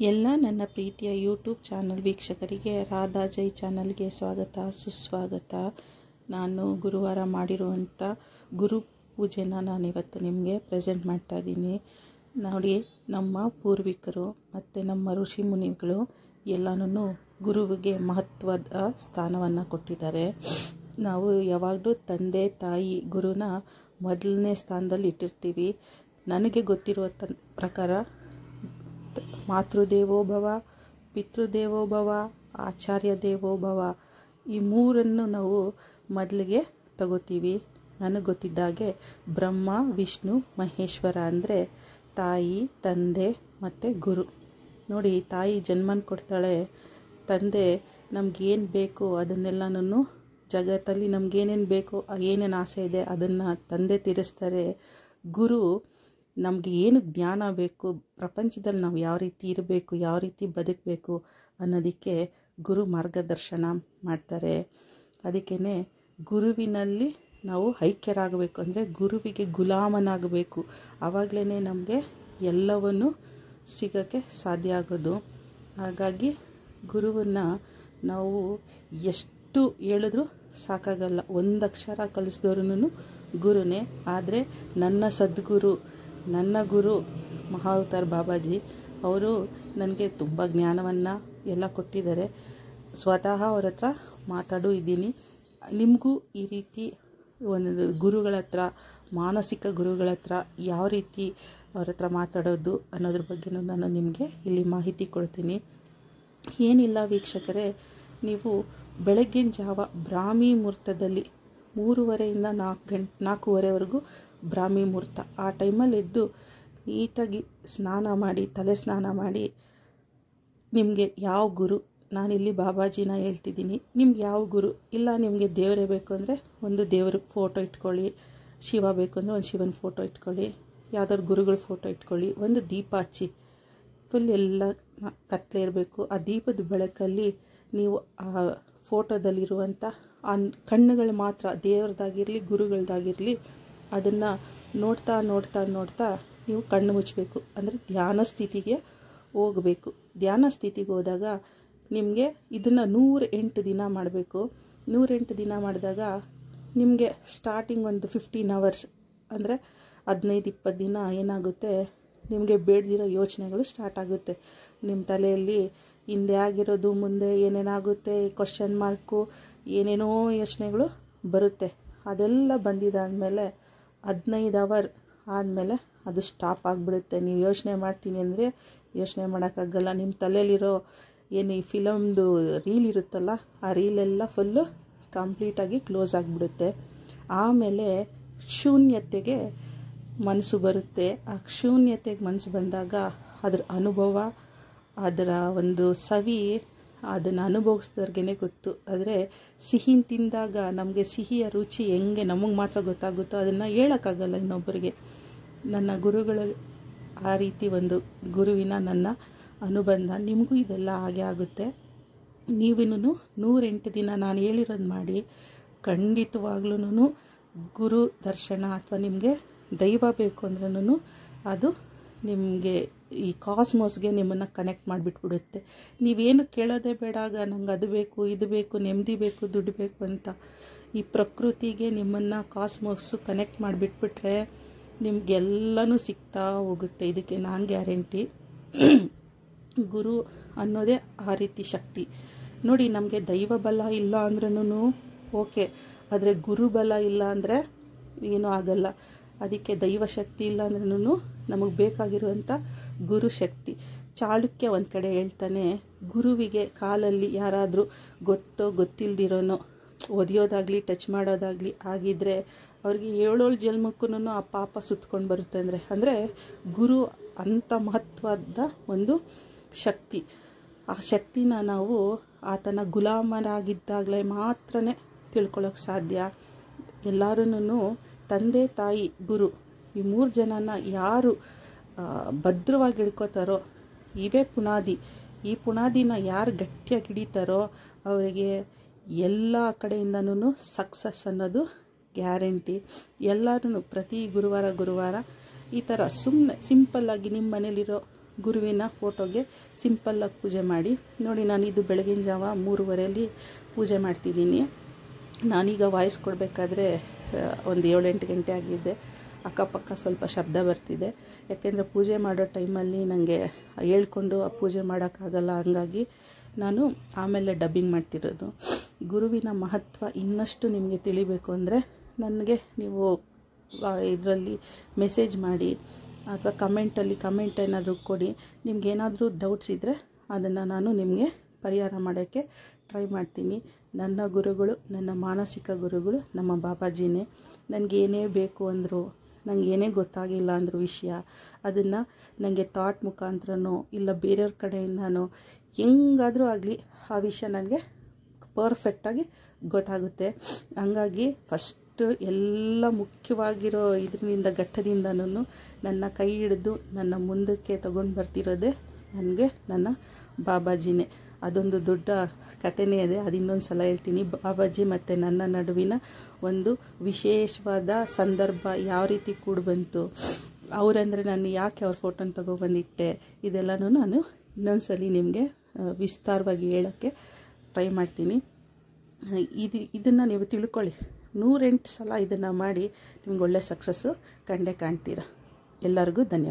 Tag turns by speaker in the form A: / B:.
A: ಎಲ್ಲ ನನ್ನ ಪ್ರೀತಿಯ ಯೂಟ್ಯೂಬ್ ಚಾನಲ್ ವೀಕ್ಷಕರಿಗೆ ರಾಧಾ ಜೈ ಚಾನಲ್ಗೆ ಸ್ವಾಗತ ಸುಸ್ವಾಗತ. ನಾನು ಗುರುವಾರ ಮಾಡಿರುವಂಥ ಗುರು ಪೂಜೆನ ನಾನಿವತ್ತು ನಿಮಗೆ ಪ್ರೆಸೆಂಟ್ ಮಾಡ್ತಾ ಇದ್ದೀನಿ. ನೋಡಿ, ನಮ್ಮ ಪೂರ್ವಿಕರು ಮತ್ತು ನಮ್ಮ ಋಷಿ ಮುನಿಗಳು ಎಲ್ಲನೂ ಗುರುವಿಗೆ ಮಹತ್ವದ ಸ್ಥಾನವನ್ನು ಕೊಟ್ಟಿದ್ದಾರೆ. ನಾವು ಯಾವಾಗಲೂ ತಂದೆ ತಾಯಿ ಗುರುನ ಮೊದಲನೇ ಸ್ಥಾನದಲ್ಲಿ ಇಟ್ಟಿರ್ತೀವಿ. ನನಗೆ ಗೊತ್ತಿರುವ ಪ್ರಕಾರ ಮಾತೃದೇವೋಭವ, ಪಿತೃದೇವೋಭವ, ಆಚಾರ್ಯ ದೇವೋಭವ, ಈ ಮೂರನ್ನು ನಾವು ಮೊದಲಿಗೆ ತಗೋತೀವಿ. ನನಗೆ ಗೊತ್ತಿದ್ದಾಗೆ ಬ್ರಹ್ಮ, ವಿಷ್ಣು, ಮಹೇಶ್ವರ ಅಂದರೆ ತಾಯಿ, ತಂದೆ ಮತ್ತು ಗುರು. ನೋಡಿ, ತಾಯಿ ಜನ್ಮನ ಕೊಡ್ತಾಳೆ. ತಂದೆ ನಮಗೇನು ಬೇಕು ಅದನ್ನೆಲ್ಲನೂ ಜಗತ್ತಲ್ಲಿ ನಮಗೇನೇನು ಬೇಕು, ಏನೇನು ಆಸೆ ಇದೆ ಅದನ್ನು ತಂದೆ ತೀರಿಸ್ತಾರೆ. ಗುರು ನಮಗೆ ಏನು ಜ್ಞಾನ ಬೇಕು, ಪ್ರಪಂಚದಲ್ಲಿ ನಾವು ಯಾವ ರೀತಿ ಇರಬೇಕು, ಯಾವ ರೀತಿ ಬದುಕಬೇಕು ಅನ್ನೋದಕ್ಕೆ ಗುರು ಮಾರ್ಗದರ್ಶನ ಮಾಡ್ತಾರೆ. ಅದಕ್ಕೇ ಗುರುವಿನಲ್ಲಿ ನಾವು ಐಕ್ಯರಾಗಬೇಕು, ಅಂದರೆ ಗುರುವಿಗೆ ಗುಲಾಮನಾಗಬೇಕು. ಆವಾಗಲೇ ನಮಗೆ ಎಲ್ಲವನ್ನು ಸಿಗೋಕ್ಕೆ ಸಾಧ್ಯ ಆಗೋದು. ಹಾಗಾಗಿ ಗುರುವನ್ನು ನಾವು ಎಷ್ಟು ಹೇಳಿದ್ರೂ ಸಾಕಾಗಲ್ಲ. ಒಂದು ಅಕ್ಷರ ಕಲಿಸಿದವ್ರೂ ಗುರುನೇ. ಆದರೆ ನನ್ನ ಸದ್ಗುರು, ನನ್ನ ಗುರು ಮಹಾವತಾರ್ ಬಾಬಾಜಿ ಅವರು ನನಗೆ ತುಂಬ ಜ್ಞಾನವನ್ನು ಎಲ್ಲ ಕೊಟ್ಟಿದ್ದಾರೆ. ಸ್ವತಃ ಅವ್ರ ಹತ್ರ ಮಾತಾಡೂ ಇದ್ದೀನಿ. ನಿಮಗೂ ಈ ರೀತಿ ಒಂದು ಗುರುಗಳ ಹತ್ರ, ಮಾನಸಿಕ ಗುರುಗಳ ಹತ್ರ ಯಾವ ರೀತಿ ಅವ್ರ ಹತ್ರ ಮಾತಾಡೋದು ಅನ್ನೋದ್ರ ಬಗ್ಗೆನೂ ನಾನು ನಿಮಗೆ ಇಲ್ಲಿ ಮಾಹಿತಿ ಕೊಡ್ತೀನಿ. ಏನಿಲ್ಲ ವೀಕ್ಷಕರೇ, ನೀವು ಬೆಳಗ್ಗಿನ ಜಾವ ಬ್ರಾಹ್ಮಿ ಮುಹೂರ್ತದಲ್ಲಿ 3:30 4:00ವರೆಗೂ ಬ್ರಾಹ್ಮಿ ಮುಹೂರ್ತ, ಆ ಟೈಮಲ್ಲಿ ಎದ್ದು ನೀಟಾಗಿ ಸ್ನಾನ ಮಾಡಿ, ತಲೆ ಸ್ನಾನ ಮಾಡಿ, ನಿಮಗೆ ಯಾವ ಗುರು, ನಾನಿಲ್ಲಿ ಬಾಬಾಜಿನ ಹೇಳ್ತಿದ್ದೀನಿ, ನಿಮ್ಗೆ ಯಾವ ಗುರು ಇಲ್ಲ, ನಿಮಗೆ ದೇವರೇ ಬೇಕು ಅಂದರೆ ಒಂದು ದೇವ್ರ ಫೋಟೋ ಇಟ್ಕೊಳ್ಳಿ, ಶಿವ ಬೇಕು ಅಂದರೆ ಒಂದು ಶಿವನ ಫೋಟೋ ಇಟ್ಕೊಳ್ಳಿ, ಯಾವ್ದಾದ್ರು ಗುರುಗಳ ಫೋಟೋ ಇಟ್ಕೊಳ್ಳಿ, ಒಂದು ದೀಪ ಹಚ್ಚಿ, ಫುಲ್ ಎಲ್ಲ ಕತ್ತಲೆ ಇರಬೇಕು. ಆ ದೀಪದ ಬೆಳಕಲ್ಲಿ ನೀವು ಆ ಫೋಟೋದಲ್ಲಿರುವಂಥ ಆ ಕಣ್ಣುಗಳು ಮಾತ್ರ, ದೇವ್ರದ್ದಾಗಿರಲಿ ಗುರುಗಳದ್ದಾಗಿರಲಿ, ಅದನ್ನು ನೋಡ್ತಾ ನೋಡ್ತಾ ನೋಡ್ತಾ ನೀವು ಕಣ್ಣು ಮುಚ್ಚಬೇಕು. ಅಂದರೆ ಧ್ಯಾನ ಸ್ಥಿತಿಗೆ ಹೋಗಬೇಕು. ಧ್ಯಾನ ಸ್ಥಿತಿಗೆ ಹೋದಾಗ ನಿಮಗೆ ಇದನ್ನು 108 ದಿನ ಮಾಡಬೇಕು. 108 ದಿನ ಮಾಡಿದಾಗ ನಿಮಗೆ ಸ್ಟಾರ್ಟಿಂಗ್ ಒಂದು 15 hours ಅಂದರೆ 15-20 ದಿನ ಏನಾಗುತ್ತೆ, ನಿಮಗೆ ಬೇಡದಿರೋ ಯೋಚನೆಗಳು ಸ್ಟಾರ್ಟ್ ಆಗುತ್ತೆ. ನಿಮ್ಮ ತಲೆಯಲ್ಲಿ ಹಿಂದೆ ಆಗಿರೋದು, ಮುಂದೆ ಏನೇನಾಗುತ್ತೆ, ಕ್ವಶನ್ ಮಾರ್ಕು, ಏನೇನೋ ಯೋಚನೆಗಳು ಬರುತ್ತೆ. ಅದೆಲ್ಲ ಬಂದಿದ್ದಾದಮೇಲೆ 15 hour ಆದಮೇಲೆ ಅದು ಸ್ಟಾಪ್ ಆಗಿಬಿಡುತ್ತೆ. ನೀವು ಯೋಚನೆ ಮಾಡ್ತೀನಿ ಅಂದರೆ ಯೋಚನೆ ಮಾಡೋಕ್ಕಾಗಲ್ಲ. ನಿಮ್ಮ ತಲೆಯಲ್ಲಿರೋ ಏನು ಈ ಫಿಲಮ್ದು ರೀಲ್ ಇರುತ್ತಲ್ಲ, ಆ ರೀಲೆಲ್ಲ ಫುಲ್ಲು ಕಂಪ್ಲೀಟಾಗಿ ಕ್ಲೋಸ್ ಆಗಿಬಿಡುತ್ತೆ. ಆಮೇಲೆ ಶೂನ್ಯತೆಗೆ ಮನಸ್ಸು ಬರುತ್ತೆ. ಆ ಶೂನ್ಯತೆಗೆ ಮನಸ್ಸು ಬಂದಾಗ ಅದರ ಅನುಭವ, ಅದರ ಒಂದು ಸವಿ, ಅದನ್ನು ಅನುಭವಿಸಿದವ್ರಿಗೇ ಗೊತ್ತು. ಆದರೆ ಸಿಹಿ ತಿಂದಾಗ ನಮಗೆ ಸಿಹಿಯ ರುಚಿ ಹೆಂಗೆ ನಮಗೆ ಮಾತ್ರ ಗೊತ್ತಾಗುತ್ತೋ ಅದನ್ನು ಹೇಳೋಕ್ಕಾಗಲ್ಲ ಇನ್ನೊಬ್ಬರಿಗೆ. ನನ್ನ ಗುರುಗಳ ಆ ರೀತಿ ಒಂದು ಗುರುವಿನ ನನ್ನ ಅನುಬಂಧ, ನಿಮಗೂ ಇದೆಲ್ಲ ಹಾಗೆ ಆಗುತ್ತೆ. ನೀವಿನ್ನೂ 108 ದಿನ ನಾನು ಹೇಳಿರೋದು ಮಾಡಿ, ಖಂಡಿತವಾಗ್ಲೂ ಗುರು ದರ್ಶನ ಅಥವಾ ನಿಮಗೆ ದೈವ ಬೇಕು ಅಂದ್ರೂ ಅದು ನಿಮಗೆ ಈ ಕಾಸ್ಮೋಸ್ಗೆ ನಿಮ್ಮನ್ನು ಕನೆಕ್ಟ್ ಮಾಡಿಬಿಟ್ಬಿಡುತ್ತೆ. ನೀವೇನು ಕೇಳೋದೇ ಬೇಡ, ನಂಗೆ ಅದು ಬೇಕು, ಇದು ಬೇಕು, ನೆಮ್ಮದಿ ಬೇಕು, ದುಡ್ಡು ಬೇಕು ಅಂತ. ಈ ಪ್ರಕೃತಿಗೆ ನಿಮ್ಮನ್ನು ಕಾಸ್ಮೋಸ್ಸು ಕನೆಕ್ಟ್ ಮಾಡಿಬಿಟ್ಬಿಟ್ರೆ ನಿಮಗೆಲ್ಲನೂ ಸಿಗ್ತಾ ಹೋಗುತ್ತೆ. ಇದಕ್ಕೆ ನಾನು ಗ್ಯಾರಂಟಿ. ಗುರು ಅನ್ನೋದೇ ಆ ರೀತಿ ಶಕ್ತಿ. ನೋಡಿ, ನಮಗೆ ದೈವ ಬಲ ಇಲ್ಲ ಅಂದ್ರೂ ಓಕೆ, ಆದರೆ ಗುರುಬಲ ಇಲ್ಲ ಅಂದರೆ ಏನೂ ಆಗಲ್ಲ. ಅದಕ್ಕೆ ದೈವ ಶಕ್ತಿ ಇಲ್ಲ ಅಂದ್ರೂ ನಮಗೆ ಬೇಕಾಗಿರುವಂಥ ಗುರು ಶಕ್ತಿ. ಚಾಳುಕ್ಯ ಒಂದು ಕಡೆ ಹೇಳ್ತಾನೆ, ಗುರುವಿಗೆ ಕಾಲಲ್ಲಿ ಯಾರಾದರೂ ಗೊತ್ತಿಲ್ದಿರೋನೋ ಒದೆಯೋದಾಗಲಿ ಟಚ್ ಮಾಡೋದಾಗಲಿ ಆಗಿದ್ದರೆ ಅವ್ರಿಗೆ 7 ಜನ್ಮಕ್ಕೂ ಆ ಪಾಪ ಸುತ್ಕೊಂಡು ಬರುತ್ತೆ. ಅಂದರೆ ಗುರು ಅಂಥ ಮಹತ್ವದ ಒಂದು ಶಕ್ತಿ. ಆ ಶಕ್ತಿನ ನಾವು ಆತನ ಗುಲಾಮರಾಗಿದ್ದಾಗಲೇ ಮಾತ್ರ ತಿಳ್ಕೊಳ್ಳೋಕೆ ಸಾಧ್ಯ. ಎಲ್ಲರೂ ತಂದೆ ತಾಯಿ ಗುರು ಈ 3 ಜನನ ಯಾರು ಭದ್ರವಾಗಿ ಹಿಡ್ಕೋತಾರೋ ಇವೇ ಪುನಾದಿ. ಈ ಪುನಾದಿನ ಯಾರು ಗಟ್ಟಿಯಾಗಿ ಹಿಡಿತಾರೋ ಅವರಿಗೆ ಎಲ್ಲ ಕಡೆಯಿಂದನೂ ಸಕ್ಸಸ್ ಅನ್ನೋದು ಗ್ಯಾರಂಟಿ. ಎಲ್ಲರೂ ಪ್ರತಿ ಗುರುವಾರ ಈ ಥರ ಸುಮ್ಮನೆ ಸಿಂಪಲ್ಲಾಗಿ ನಿಮ್ಮ ಮನೇಲಿರೋ ಗುರುವಿನ ಫೋಟೋಗೆ ಸಿಂಪಲ್ಲಾಗಿ ಪೂಜೆ ಮಾಡಿ ನೋಡಿ. ನಾನು ಇದು ಬೆಳಗಿನ ಜಾವ 3:30 ಪೂಜೆ ಮಾಡ್ತಿದ್ದೀನಿ. ನಾನೀಗ ವಾಯ್ಸ್ ಕೊಡಬೇಕಾದ್ರೆ ಒಂದು 7-8 ಗಂಟೆ ಆಗಿದ್ದೆ. ಅಕ್ಕಪಕ್ಕ ಸ್ವಲ್ಪ ಶಬ್ದ ಬರ್ತಿದೆ, ಯಾಕೆಂದರೆ ಪೂಜೆ ಮಾಡೋ ಟೈಮಲ್ಲಿ ನನಗೆ ಹೇಳ್ಕೊಂಡು ಆ ಪೂಜೆ ಮಾಡೋಕ್ಕಾಗಲ್ಲ. ಹಂಗಾಗಿ ನಾನು ಆಮೇಲೆ ಡಬ್ಬಿಂಗ್ ಮಾಡ್ತಿರೋದು. ಗುರುವಿನ ಮಹತ್ವ ಇನ್ನಷ್ಟು ನಿಮಗೆ ತಿಳಿಬೇಕು ಅಂದರೆ ನನಗೆ ನೀವು ಇದರಲ್ಲಿ ಮೆಸೇಜ್ ಮಾಡಿ ಅಥವಾ ಕಮೆಂಟ್ ಏನಾದರೂ ಕೊಡಿ. ನಿಮಗೇನಾದರೂ ಡೌಟ್ಸ್ ಇದ್ದರೆ ಅದನ್ನು ನಾನು ನಿಮಗೆ ಪರಿಹಾರ ಮಾಡೋಕ್ಕೆ ಟ್ರೈ ಮಾಡ್ತೀನಿ. ನನ್ನ ಗುರುಗಳು, ನನ್ನ ಮಾನಸಿಕ ಗುರುಗಳು ನಮ್ಮ ಬಾಬಾಜಿನೇ. ನನಗೇನೇ ಬೇಕು ಅಂದರು, ನನಗೆ ಏನೇ ಗೊತ್ತಾಗಿಲ್ಲ ಅಂದರೂ ವಿಷಯ, ಅದನ್ನು ನನಗೆ ಥಾಟ್ ಮುಖಾಂತರನೋ ಇಲ್ಲ ಬೇರೆಯವ್ರ ಕಡೆಯಿಂದನೋ ಹೆಂಗಾದರೂ ಆಗಲಿ ಆ ವಿಷಯ ನನಗೆ ಪರ್ಫೆಕ್ಟಾಗಿ ಗೊತ್ತಾಗುತ್ತೆ. ಹಂಗಾಗಿ ಫಸ್ಟು ಎಲ್ಲ ಮುಖ್ಯವಾಗಿರೋ ಇದರಿಂದ ಘಟ್ಟದಿಂದನೂ ನನ್ನ ಕೈ ಹಿಡಿದು ನನ್ನ ಮುಂದಕ್ಕೆ ತೊಗೊಂಡು ಬರ್ತಿರೋದೇ ನನಗೆ ನನ್ನ ಬಾಬಾಜಿನೇ. ಅದೊಂದು ದೊಡ್ಡ ಕಥೆನೇ ಇದೆ, ಅದು ಇನ್ನೊಂದು ಸಲ ಹೇಳ್ತೀನಿ. ಬಾಬಾಜಿ ಮತ್ತು ನನ್ನ ನಡುವಿನ ಒಂದು ವಿಶೇಷವಾದ ಸಂದರ್ಭ ಯಾವ ರೀತಿ ಕೂಡ ಬಂತು, ಅವರಂದರೆ ನಾನು ಯಾಕೆ ಅವ್ರ ಫೋಟೋನ ತೊಗೊಬಂದಿಟ್ಟೆ, ಇದೆಲ್ಲನೂ ನಾನು ಇನ್ನೊಂದು ನಿಮಗೆ ವಿಸ್ತಾರವಾಗಿ ಹೇಳೋಕ್ಕೆ ಟ್ರೈ ಮಾಡ್ತೀನಿ. ಇದನ್ನು ನೀವು ತಿಳ್ಕೊಳ್ಳಿ. 108 ಸಲ ಇದನ್ನು ಮಾಡಿ ನಿಮ್ಗೆ ಒಳ್ಳೆ ಸಕ್ಸಸ್ಸು ಕಂಡೇ ಕಾಣ್ತೀರ. ಎಲ್ಲರಿಗೂ ಧನ್ಯವಾದ.